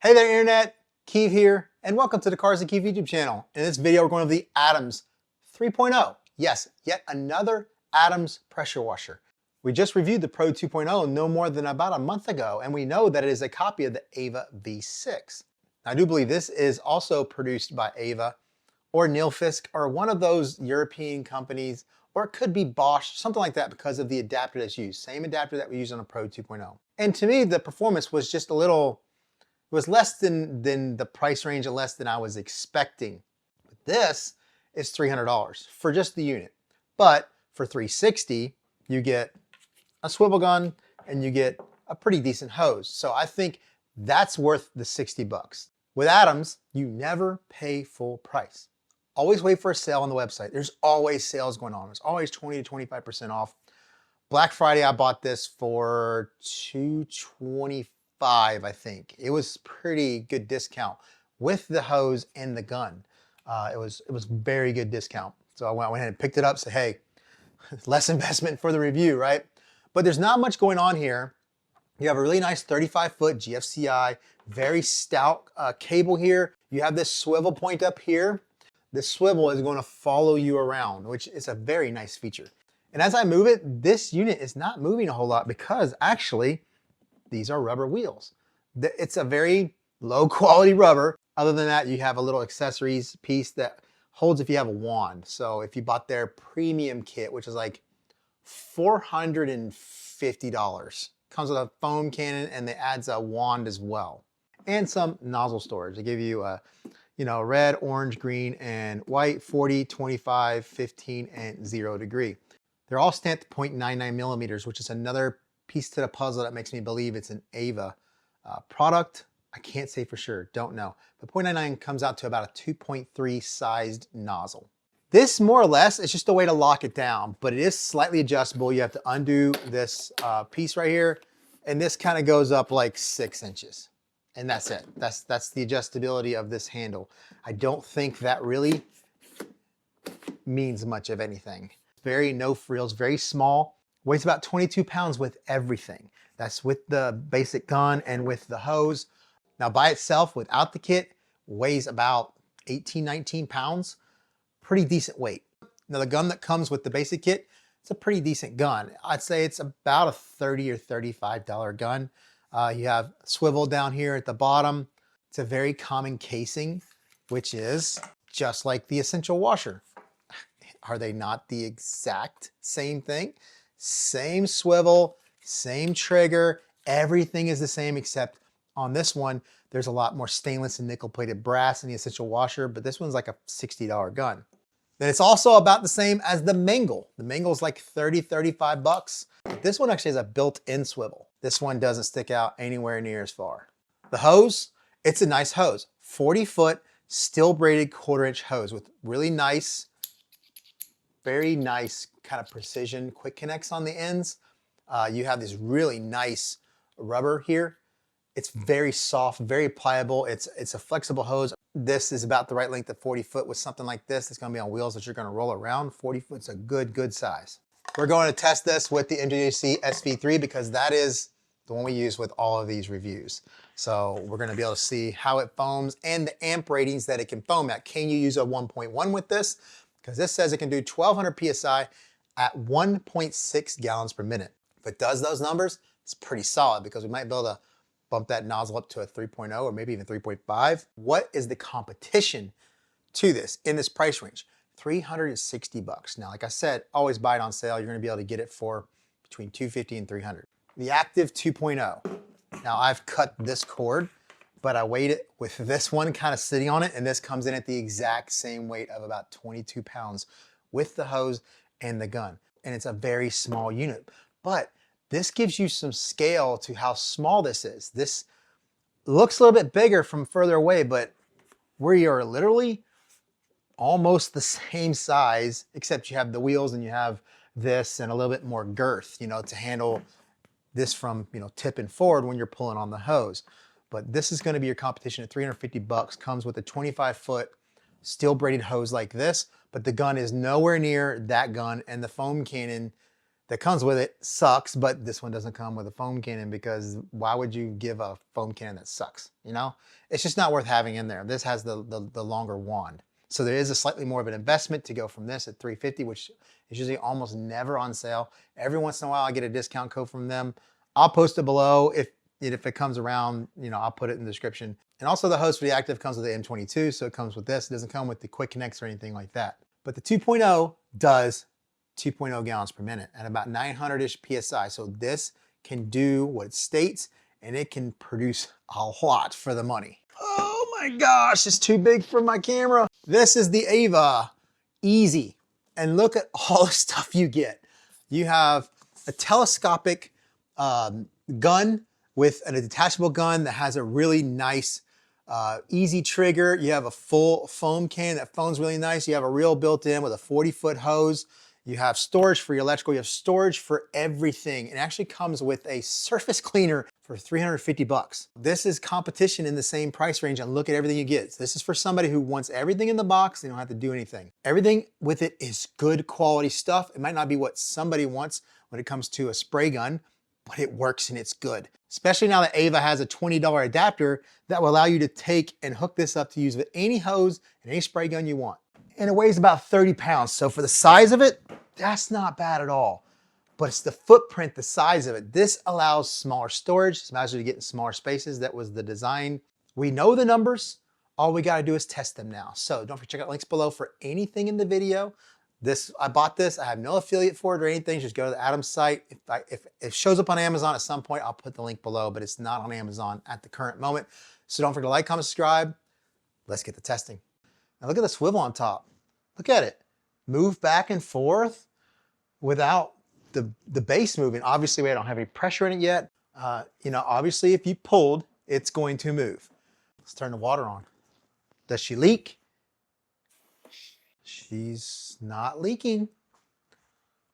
Hey there Internet, Keeve here, and welcome to the Cars and Keeve YouTube channel. In this video, we're going over the Adams 3.0. Yes, yet another Adams pressure washer. We just reviewed the Pro 2.0 no more than about a month ago, and we know that it is a copy of the Ava V6. I do believe this is also produced by Ava or Nilfisk or one of those European companies, or it could be Bosch, something like that, because of the adapter that's used. Same adapter that we use on a Pro 2.0. And to me, the performance was just a little, it was less than the price range and less than I was expecting. But this is $300 for just the unit. But for $360, you get a swivel gun and you get a pretty decent hose. So I think that's worth the 60 bucks. With Adams, you never pay full price. Always wait for a sale on the website. There's always sales going on. There's always 20 to 25% off. Black Friday, I bought this for $225, I think. It was pretty good discount with the hose and the gun. It was very good discount. So I went ahead and picked it up, said, hey, less investment for the review, right? But there's not much going on here. You have a really nice 35-foot GFCI, very stout cable here. You have this swivel point up here. This swivel is going to follow you around, which is a very nice feature. And as I move it, this unit is not moving a whole lot because actually these are rubber wheels. It's a very low quality rubber. Other than that, you have a little accessories piece that holds if you have a wand. So if you bought their premium kit, which is like $450, comes with a foam cannon and it adds a wand as well. And some nozzle storage. They give you a red, orange, green, and white, 40, 25, 15, and 0 degree. They're all stamped 0.99 millimeters, which is another piece to the puzzle that makes me believe it's an Ava product. I can't say for sure, don't know. But 0.99 comes out to about a 2.3 sized nozzle. This more or less is just a way to lock it down, but it is slightly adjustable. You have to undo this piece right here, and this kind of goes up like 6 inches. And that's it. That's the adjustability of this handle. I don't think that really means much of anything. Very no frills, very small. Weighs about 22 pounds with everything. That's with the basic gun and with the hose. Now by itself, without the kit, weighs about 18, 19 pounds. Pretty decent weight. Now the gun that comes with the basic kit, it's a pretty decent gun. I'd say it's about a $30 or $35 gun. You have swivel down here at the bottom. It's a very common casing, which is just like the essential washer. Are they not the exact same thing? Same swivel, same trigger, everything is the same except on this one, there's a lot more stainless and nickel plated brass in the essential washer, but this one's like a $60 gun. Then it's also about the same as the Mingle. The Mingle is like 30, 35 bucks. This one actually has a built-in swivel. This one doesn't stick out anywhere near as far. The hose, it's a nice hose. 40-foot steel braided 1/4-inch hose with really nice, very nice kind of precision quick connects on the ends. You have this really nice rubber here. It's very soft, very pliable. It's a flexible hose. This is about the right length of 40 foot with something like this. It's gonna be on wheels that you're gonna roll around. 40 foot's a good size. We're going to test this with the MJJC SV3 because that is the one we use with all of these reviews. So we're gonna be able to see how it foams and the amp ratings that it can foam at. Can you use a 1.1 with this? Because this says it can do 1200 PSI at 1.6 gallons per minute. If it does those numbers, it's pretty solid because we might be able to bump that nozzle up to a 3.0 or maybe even 3.5. What is the competition to this in this price range? 360 bucks. Now, like I said, always buy it on sale. You're gonna be able to get it for between 250 and 300. The Active 2.0. Now I've cut this cord, but I weighed it with this one kind of sitting on it, and this comes in at the exact same weight of about 22 pounds with the hose and the gun. And it's a very small unit, but this gives you some scale to how small this is. This looks a little bit bigger from further away, but we are literally almost the same size, except you have the wheels and you have this and a little bit more girth, to handle this from, tipping forward when you're pulling on the hose. But this is gonna be your competition at 350 bucks, comes with a 25-foot steel braided hose like this, but the gun is nowhere near that gun, and the foam cannon that comes with it sucks, but this one doesn't come with a foam cannon because why would you give a foam cannon that sucks? You know, it's just not worth having in there. This has the longer wand. So there is a slightly more of an investment to go from this at $350, which is usually almost never on sale. Every once in a while I get a discount code from them. I'll post it below. If it comes around, you know, I'll put it in the description. And also the hose for the active comes with the M22, so it comes with this. It doesn't come with the quick connects or anything like that. But the 2.0 does 2.0 gallons per minute at about 900-ish PSI. So this can do what it states, and it can produce a lot for the money. Oh my gosh, it's too big for my camera. This is the Ava Easy. And look at all the stuff you get. You have a telescopic gun with a detachable gun that has a really nice easy trigger. You have a full foam can that foams really nice. You have a reel built in with a 40-foot hose. You have storage for your electrical. You have storage for everything. It actually comes with a surface cleaner for 350 bucks. This is competition in the same price range, and look at everything you get. This is for somebody who wants everything in the box. They don't have to do anything. Everything with it is good quality stuff. It might not be what somebody wants when it comes to a spray gun, but it works and it's good. Especially now that Ava has a $20 adapter that will allow you to take and hook this up to use with any hose and any spray gun you want. And it weighs about 30 pounds. So for the size of it, that's not bad at all. But it's the footprint, the size of it. This allows smaller storage. It allows you to get in smaller spaces. That was the design. We know the numbers. All we gotta do is test them now. So don't forget to check out links below for anything in the video. I bought this. I have no affiliate for it or anything. Just go to the Adams site. If it shows up on Amazon at some point, I'll put the link below, but it's not on Amazon at the current moment. So don't forget to like, comment, subscribe. Let's get the testing. Now look at the swivel on top. Look at it. Move back and forth without the base moving. Obviously, we don't have any pressure in it yet. You know, obviously, if you pulled, it's going to move. Let's turn the water on. Does she leak? She's not leaking.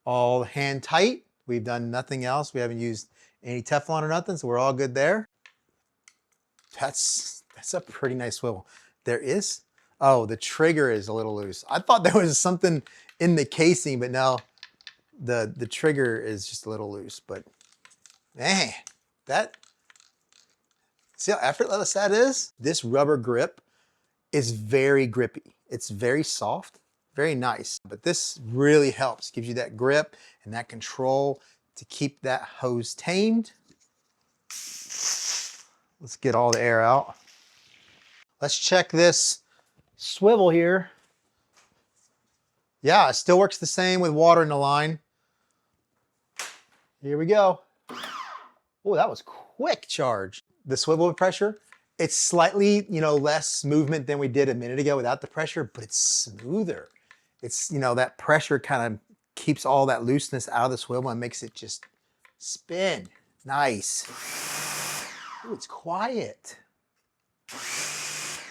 All hand tight. We've done nothing else. We haven't used any Teflon or nothing, so we're all good there. That's a pretty nice swivel. There is, oh, the trigger is a little loose. I thought there was something in the casing, but no, the trigger is just a little loose. But man, see how effortless that is? This rubber grip is very grippy. It's very soft, very nice. But this really helps, gives you that grip and that control to keep that hose tamed. Let's get all the air out. Let's check this swivel here. Yeah, it still works the same with water in the line. Here we go. Oh, that was quick charge. The swivel pressure, it's slightly, you know, less movement than we did a minute ago without the pressure, but it's smoother. It's, you know, that pressure kind of keeps all that looseness out of the swivel and makes it just spin. Nice. Ooh, it's quiet. It's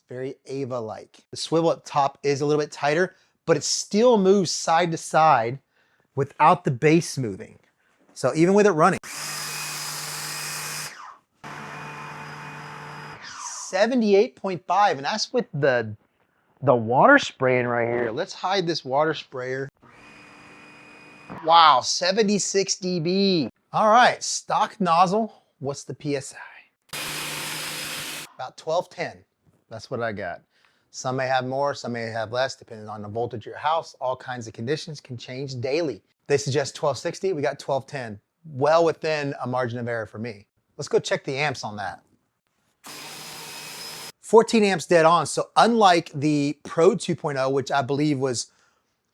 very Ava-like. The swivel up top is a little bit tighter, but it still moves side to side without the base moving. So even with it running. 78.5, and that's with the water spraying right here. Let's hide this water sprayer. Wow, 76 dB. All right, stock nozzle. What's the PSI? About 1210. That's what I got. Some may have more, some may have less, depending on the voltage of your house. All kinds of conditions can change daily. They suggest 1260, we got 1210. Well within a margin of error for me. Let's go check the amps on that. 14 amps dead on. So unlike the Pro 2.0, which I believe was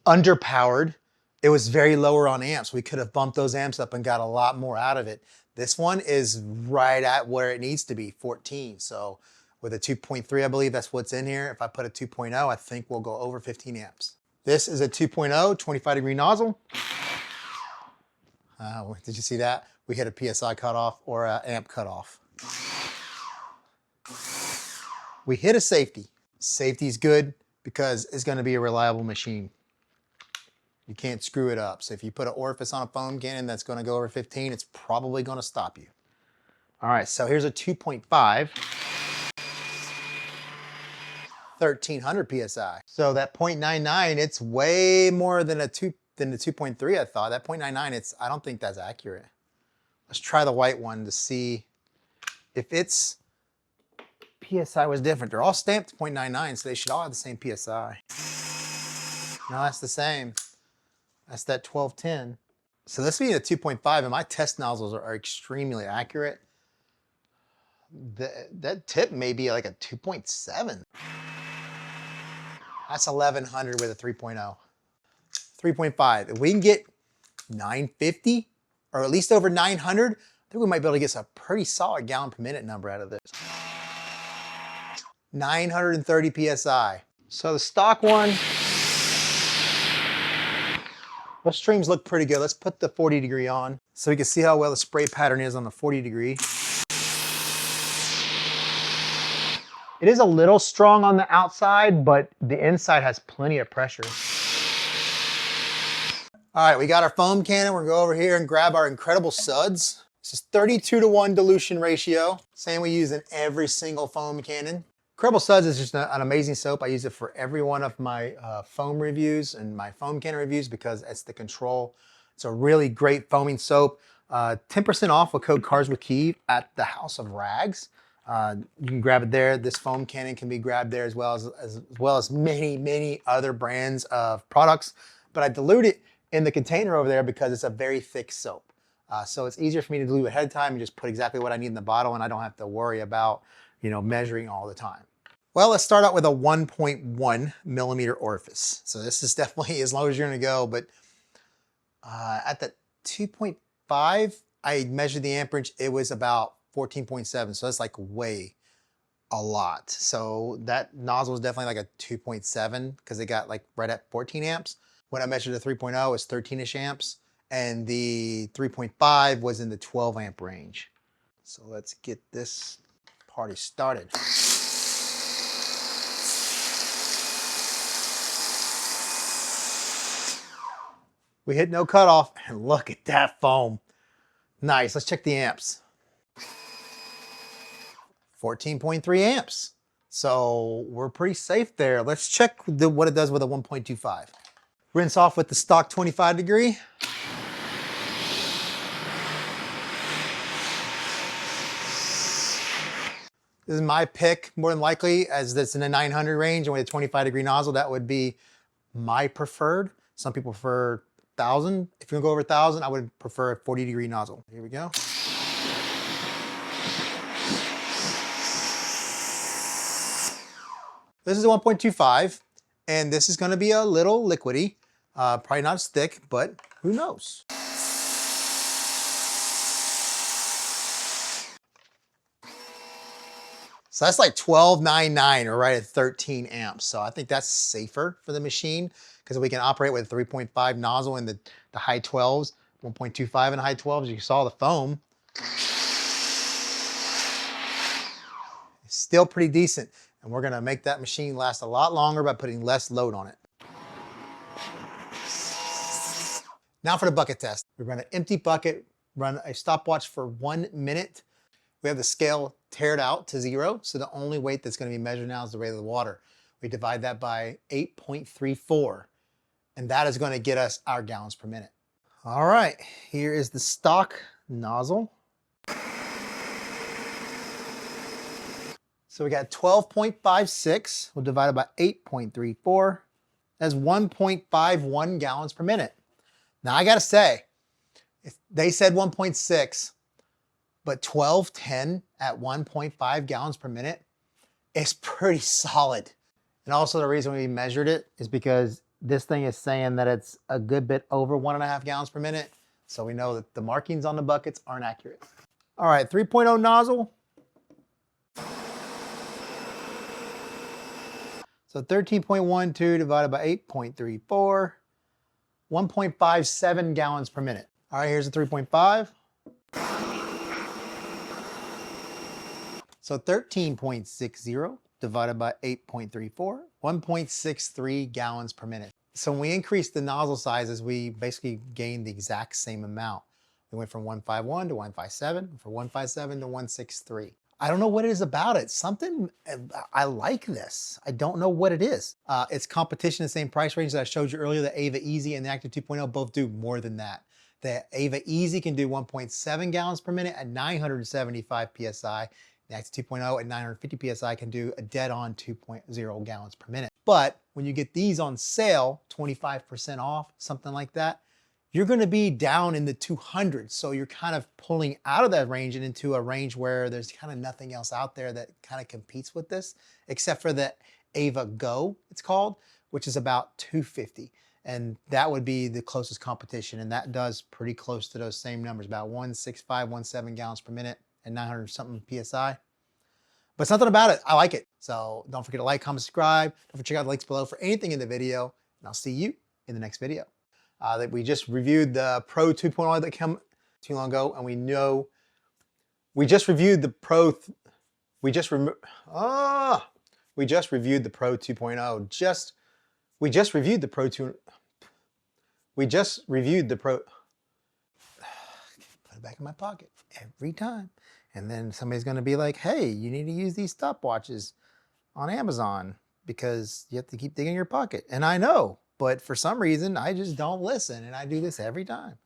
underpowered, it was very lower on amps. We could have bumped those amps up and got a lot more out of it. This one is right at where it needs to be, 14. So with a 2.3, I believe that's what's in here. If I put a 2.0, I think we'll go over 15 amps. This is a 2.0, 25 degree nozzle. Did you see that? We hit a PSI cutoff or an amp cutoff. We hit a safety. Safety is good because it's gonna be a reliable machine. You can't screw it up. So if you put an orifice on a foam cannon that's gonna go over 15, it's probably gonna stop you. All right, so here's a 2.5. 1300 PSI. So that 0.99, it's way more than a than the 2.3, I thought. That 0.99, I don't think that's accurate. Let's try the white one to see if its PSI was different. They're all stamped 0.99, so they should all have the same PSI. No, that's the same. That's that 1210. So this being a 2.5, and my test nozzles are extremely accurate. That tip may be like a 2.7. That's 1100 with a 3.0. 3.5. If we can get 950 or at least over 900, I think we might be able to get a pretty solid gallon per minute number out of this. 930 PSI. So the stock one, those streams look pretty good. Let's put the 40 degree on so we can see how well the spray pattern is on the 40 degree. It is a little strong on the outside, but the inside has plenty of pressure. All right, we got our foam cannon. We're gonna go over here and grab our incredible Suds. This is 32:1 dilution ratio. Same we use in every single foam cannon. Incredible Suds is just an amazing soap. I use it for every one of my foam reviews and my foam cannon reviews because it's the control. It's a really great foaming soap. 10% off with code CARSWithKeith at the House of Rags. You can grab it there. This foam cannon can be grabbed there as well as many, many other brands of products. But I dilute it in the container over there because it's a very thick soap. So it's easier for me to dilute ahead of time and just put exactly what I need in the bottle, and I don't have to worry about, measuring all the time. Well, let's start out with a 1.1 millimeter orifice. So this is definitely as low as you're gonna go, but at the 2.5, I measured the amperage, it was about 14.7, so that's like way a lot. So that nozzle is definitely like a 2.7 because it got like right at 14 amps. When I measured the 3.0, it was 13-ish amps, and the 3.5 was in the 12 amp range. So let's get this party started. We hit no cutoff, and look at that foam. Nice, let's check the amps. 14.3 amps. So we're pretty safe there. Let's check what it does with a 1.25. Rinse off with the stock 25 degree. This is my pick, more than likely, as that's in the 900 range, and with a 25 degree nozzle, that would be my preferred. Some people prefer 1,000. If you're gonna go over 1,000, I would prefer a 40 degree nozzle. Here we go. This is a 1.25, and this is gonna be a little liquidy. Probably not as thick, but who knows? So that's like 12.99 or right at 13 amps. So I think that's safer for the machine because we can operate with a 3.5 nozzle in the high 12s, 1.25 in the high 12s. You saw the foam. It's still pretty decent. And we're gonna make that machine last a lot longer by putting less load on it. Now for the bucket test. We're gonna empty bucket, run a stopwatch for 1 minute. We have the scale tared out to 0, so the only weight that's gonna be measured now is the rate of the water. We divide that by 8.34, and that is gonna get us our gallons per minute. All right, here is the stock nozzle. So we got 12.56, we'll divide it by 8.34. That's 1.51 gallons per minute. Now I gotta say, if they said 1.6, but 1210 at 1.5 gallons per minute is pretty solid. And also the reason we measured it is because this thing is saying that it's a good bit over 1.5 gallons per minute. So we know that the markings on the buckets aren't accurate. All right, 3.0 nozzle. So 13.12 divided by 8.34, 1.57 gallons per minute. All right, here's the 3.5. So 13.60 divided by 8.34, 1.63 gallons per minute. So when we increased the nozzle sizes, we basically gained the exact same amount. We went from 151 to 157, from 157 to 163. I don't know what it is about it. Something, I like this. I don't know what it is. It's competition, the same price range that I showed you earlier. The Ava Easy and the Active 2.0 both do more than that. The Ava Easy can do 1.7 gallons per minute at 975 PSI. The Active 2.0 at 950 PSI can do a dead on 2.0 gallons per minute. But when you get these on sale, 25% off, something like that, you're gonna be down in the 200s. So you're kind of pulling out of that range and into a range where there's kind of nothing else out there that kind of competes with this, except for the Ava Go, it's called, which is about 250. And that would be the closest competition. And that does pretty close to those same numbers, about 165, 17 gallons per minute and 900 something PSI. But something about it, I like it. So don't forget to like, comment, subscribe. Don't forget to check out the links below for anything in the video. And I'll see you in the next video. That we just reviewed the Pro 2.0 that came too long ago, and we know we just reviewed the Pro. We just reviewed the Pro 2.0. We just reviewed the Pro 2. We just reviewed the Pro. Put it back in my pocket every time, and then somebody's going to be like, "Hey, you need to use these stopwatches on Amazon because you have to keep digging in your pocket." And I know. But for some reason, I just don't listen, and I do this every time.